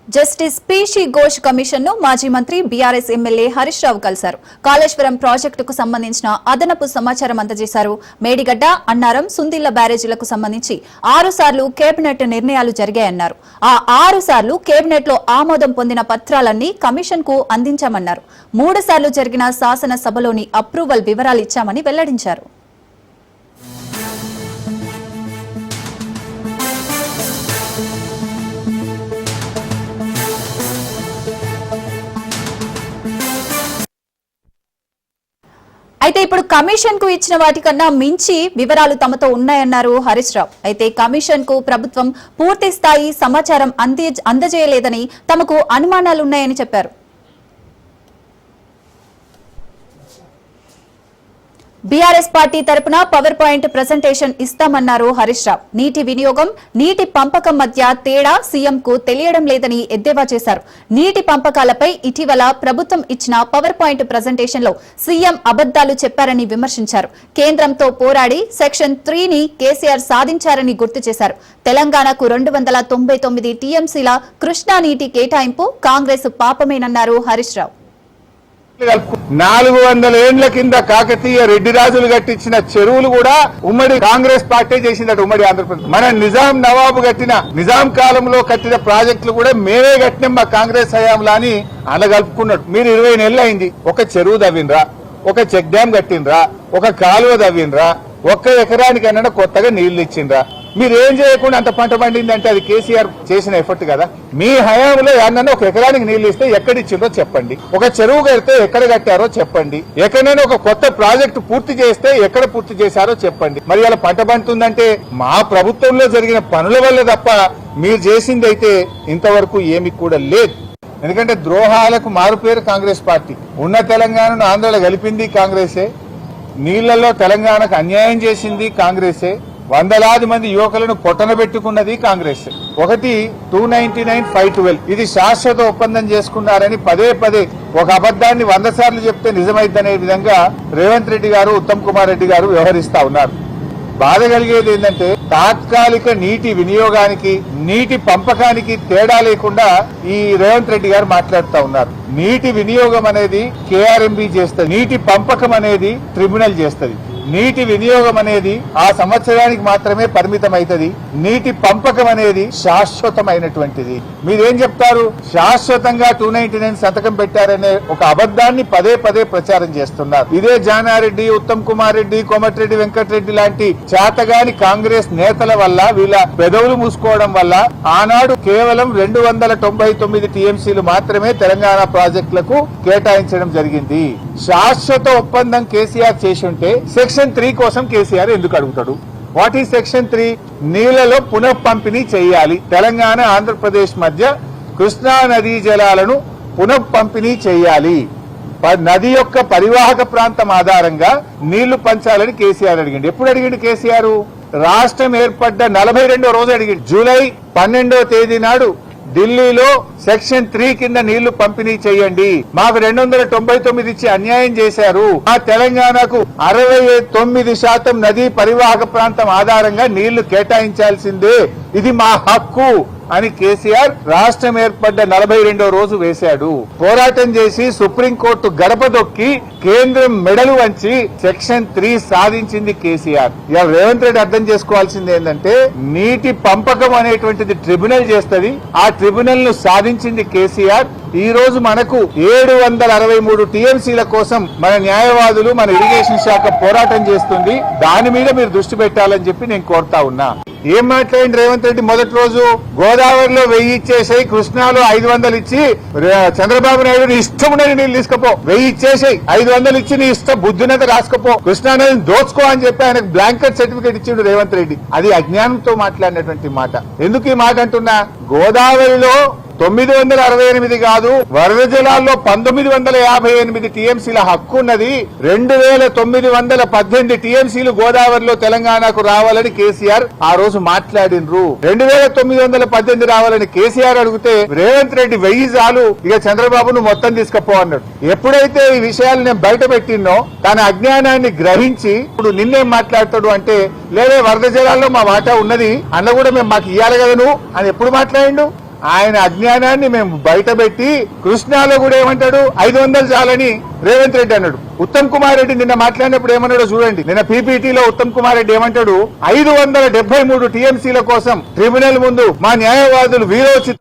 Justice PC Ghosh commission ను మాజీ మంత్రి బీఆర్ఎస్ ఎమ్మెల్యే హరీష్ రావు కలిశారు. కాళేశ్వరం ప్రాజెక్టుకు సంబంధించిన అదనపు సమాచారం అందజేశారు. మేడిగడ్డ, అన్నారం, సుందిళ్ల బ్యారేజీలకు సంబంధించి 6 సార్లు కేబినెట్ నిర్ణయాలు జరిగాయన్నారు. ఆ 6 సార్లు కేబినెట్ లో ఆమోదం పొందిన పత్రాలన్నీ కమిషన్ కు అందించామన్నారు. 3 సార్లు జరిగిన శాసనసభలోని అప్రూవల్ వివరాలు ఇచ్చామని వెల్లడించారు. అయితే ఇప్పుడు కమిషన్ కు ఇచ్చిన వాటికన్నా మించి వివరాలు తమతో ఉన్నాయన్నారు హరీష్ రావు. అయితే కమిషన్ కు ప్రభుత్వం పూర్తి స్థాయి సమాచారం అందజేయలేదని తమకు అనుమానాలున్నాయని చెప్పారు. బీఆర్ఎస్ పార్టీ తరపున పవర్ పాయింట్ ప్రెజెంటేషన్ ఇస్తామన్నారు హరీష్ రావు. నీటి వినియోగం, నీటి పంపకం మధ్య తేడా సీఎంకు తెలియడం లేదని ఎద్దేవా చేశారు. నీటి పంపకాలపై ఇటీవల ప్రభుత్వం ఇచ్చిన పవర్ పాయింట్ ప్రెజెంటేషన్ లో సీఎం అబద్దాలు చెప్పారని విమర్శించారు. కేంద్రంతో పోరాడి సెక్షన్ 3ని కేసీఆర్ సాధించారని గుర్తు చేశారు. తెలంగాణకు 299 టీఎంసీల కృష్ణా నీటి కేటాయింపు కాంగ్రెస్ పాపమేనన్నారు హరీష్ రావు. 400 ఏండ్ల కింద కాకతీయ రెడ్డి రాజులు కట్టించిన చెరువులు కూడా ఉమ్మడి కాంగ్రెస్ పార్టీ చేసిందట. ఉమ్మడి ఆంధ్రప్రదేశ్ మన నిజాం నవాబు కట్టిన నిజాం కాలంలో కట్టిన ప్రాజెక్టులు కూడా మేమే కట్టినాం మా కాంగ్రెస్ హయాంలో అని అనగలుపుకున్నాడు. మీరు 20 నెలలు అయింది, ఒక చెరువు తవ్వినరా, ఒక చెక్ డ్యాం కట్టినరా, ఒక కాలువ తవ్వినరా, ఒక్క ఎకరానికైనా కొత్తగా నీళ్లు ఇచ్చిండ్రా? మీరేం చేయకుండా అంత పంట పండిందంటే అది కేసీఆర్ చేసిన ఎఫర్ట్ కదా. మీ హయాంలో ఏమన్నా ఒక ఎకరానికి నీళ్లు ఇస్తే ఎక్కడిచ్చిందో చెప్పండి. ఒక చెరువు కడితే ఎక్కడ కట్టారో చెప్పండి. ఎక్కడైనా ఒక కొత్త ప్రాజెక్టు పూర్తి చేస్తే ఎక్కడ పూర్తి చేశారో చెప్పండి. మరి అలా పంట పండుతుందంటే మా ప్రభుత్వంలో జరిగిన పనుల వల్ల తప్ప మీరు చేసింది అయితే ఇంతవరకు ఏమి కూడా లేదు. ఎందుకంటే ద్రోహాలకు మారుపేరు కాంగ్రెస్ పార్టీ. ఉన్న తెలంగాణను ఆంధ్రలో కలిపింది కాంగ్రెసే, నీళ్లలో తెలంగాణకు అన్యాయం చేసింది కాంగ్రెసే, వందలాది మంది యువకులను పొట్టనబెట్టుకున్నది కాంగ్రెస్. ఒకటి 299/512 ఇది శాశ్వత ఒప్పందం చేసుకున్నారని పదే ఒక అబద్ధాన్ని 100 సార్లు చెప్తే నిజమైద్దనే విధంగా రేవంత్ రెడ్డి గారు, ఉత్తమ్ కుమార్ రెడ్డి గారు వ్యవహరిస్తా ఉన్నారు. బాధ కలిగేది ఏంటంటే తాత్కాలిక నీటి వినియోగానికి, నీటి పంపకానికి తేడా లేకుండా ఈ రేవంత్ రెడ్డి గారు మాట్లాడుతూ ఉన్నారు. నీటి వినియోగం అనేది కేఆర్ఎంబీ చేస్తుంది, నీటి పంపకం అనేది ట్రిబ్యునల్ చేస్తుంది. నీటి వినియోగం అనేది ఆ సంవత్సరానికి మాత్రమే పరిమితం అవుతుంది. నీటి పంపకం అనేది శాశ్వతమైనటువంటిది. మీరేం చెప్తారు? శాశ్వతంగా 299 సంతకం పెట్టారనే ఒక అబద్ధాన్ని పదే ప్రచారం చేస్తున్నారు. ఇదే జానారెడ్డి, ఉత్తమ్ కుమార్ రెడ్డి, కోమటిరెడ్డి వెంకటరెడ్డి లాంటి చేతగాని కాంగ్రెస్ నేతల వల్ల, వీళ్ళ పెదవులు మూసుకోవడం వల్ల ఆనాడు కేవలం 299 టీఎంసీలు మాత్రమే తెలంగాణ ప్రాజెక్టులకు కేటాయించడం జరిగింది. శాశ్వత ఒప్పందం కేసీఆర్ చేసి ఉంటే సెక్షన్ 3 కోసం కేసీఆర్ ఎందుకు అడుగుతాడు? వాట్ ఈ సెక్షన్ 3? నీళ్లలో పునః పంపిణీ చేయాలి. తెలంగాణ, ఆంధ్రప్రదేశ్ మధ్య కృష్ణా నదీ జలాలను పునః పంపిణీ చేయాలి. నది యొక్క పరివాహక ప్రాంతం ఆధారంగా నీళ్లు పంచాలని కేసీఆర్ అడిగిండు. ఎప్పుడు అడిగిండు కేసీఆర్? రాష్ట్రం ఏర్పడ్డ 42వ రోజు అడిగిండు. జూలై 12వ తేదీ నాడు ఢిల్లీలో సెక్షన్ 3 కింద నీళ్లు పంపిణీ చేయండి, మాకు 299 ఇచ్చి అన్యాయం చేశారు, ఆ తెలంగాణకు 69% నదీ పరివాహక ప్రాంతం ఆధారంగా నీళ్లు కేటాయించాల్సిందే, ఇది మా హక్కు అని కేసీఆర్ రాష్ట్రం ఏర్పడ్డ 42వ రోజు వేశాడు. పోరాటం చేసి సుప్రీంకోర్టు గడప దొక్కి కేంద్రం మెడలు వంచి సెక్షన్ 3 సాధించింది కేసీఆర్. ఇవాళ రేవంత్ రెడ్డి అర్థం చేసుకోవాల్సింది ఏంటంటే నీటి పంపకం అనేటువంటిది ట్రిబ్యునల్ చేస్తుంది. ఆ ట్రిబ్యునల్ ను సాధించింది కేసీఆర్. ఈ రోజు మనకు 763 టీఎంసీల కోసం మన న్యాయవాదులు, మన ఇరిగేషన్ శాఖ పోరాటం చేస్తుంది. దాని మీద మీరు దృష్టి పెట్టాలని చెప్పి నేను కోరుతా ఉన్నా. ఏం మాట్లాడింది రేవంత్ రెడ్డి? మొదటి రోజు గోదావరిలో 1000 ఇచ్చేసాయి, కృష్ణాలో 500 ఇచ్చి చంద్రబాబు నాయుడు నీ ఇష్టం ఉన్నది నీళ్ళు తీసుకపో, 1000 ఇచ్చేసాయి, 500 ఇచ్చి నీ ఇష్టం బుద్ధినంత రాసుకపో, కృష్ణా నదిని దోచుకో అని చెప్పి ఆయనకు బ్లాంకెట్ సర్టిఫికేట్ ఇచ్చిండు రేవంత్ రెడ్డి. అది అజ్ఞానంతో మాట్లాడినటువంటి మాట. ఎందుకు ఈ మాట అంటున్నా? గోదావరిలో 968 కాదు, వరద జలాల్లో 1958 టీఎంసీల హక్కు ఉన్నది. 2918 టీఎంసీలు గోదావరిలో తెలంగాణకు రావాలని కేసీఆర్ ఆ రోజు మాట్లాడినరు. 2918 రావాలని కేసీఆర్ అడిగితే రేవంత్ రెడ్డి 1000 చాలు, ఇక చంద్రబాబును మొత్తం తీసుకుపో అన్నాడు. ఎప్పుడైతే ఈ విషయాలు నేను బయట పెట్టినో తన అజ్ఞానాన్ని గ్రహించి ఇప్పుడు నిన్నేం మాట్లాడతాడు అంటే, లేదే వరద జలాల్లో మా వాటా ఉన్నది అన్న కూడా మేము మాకు ఇయ్యాలి కదా నువ్వు అని ఎప్పుడు మాట్లాడిండు? ఆయన అజ్ఞానాన్ని మేము బయటపెట్టి కృష్ణాలో కూడా ఏమంటాడు 500 చాలని రేవంత్ రెడ్డి అన్నాడు. ఉత్తమ్ కుమార్ రెడ్డి నిన్న మాట్లాడినప్పుడు ఏమన్నాడో చూడండి. నిన్న పీపీటీలో ఉత్తమ్ కుమార్ రెడ్డి ఏమంటాడు, 573 టీఎంసీల కోసం ట్రిబ్యునల్ ముందు మా న్యాయవాదులు వీరోచిత